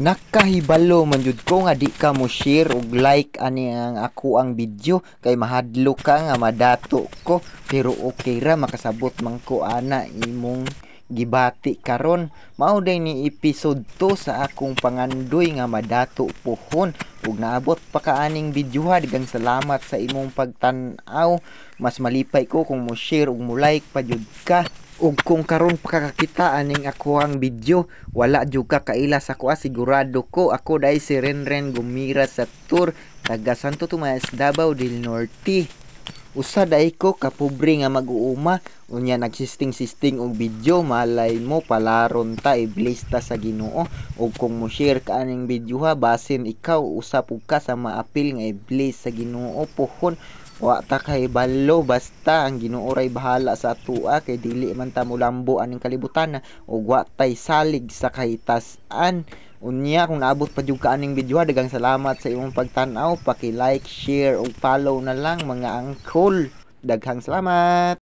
Nakahibalo man jud ko nga di ka mo share ug like ani ang ako ang video kay mahadlo ka nga madato ko, pero okay ra makasabot man ko ana imong gibati karon. Mao day ni episode 2 sa akong pangandoy nga madato pohon, ug naabot pa ka aning video ha. Daghang salamat sa imong pagtan-aw. Mas malipay ko kung mo share ug mo like pa jud ka. Ug kung karon pa kakakita aning ako ang video, wala jud ka kaila sa kuha, sigurado ko. Ako dai si Renren Gumira sa tour, taga Santo Tomas, Davao del Norte. Usa dai ko kapobre nga mag-uuma, unya nagsisting-sisting og video, malay mo palaron ta iblista sa Ginoo. Ug kung mo share ka aning video ha, basin ikaw usa pug ka sa maapil nga iblis sa Ginoo pohon. Wa ta kay balo, basta ang Ginoo ray bahala sa atua, kay dili man ta mulambo aning kalibutan ug wa tay salig sa kahitas-an. Unya kung naabot pa jud ka aning video, daghang salamat sa imong pagtan-aw. Paki-like, share ug follow na lang mga angkol. Daghang salamat.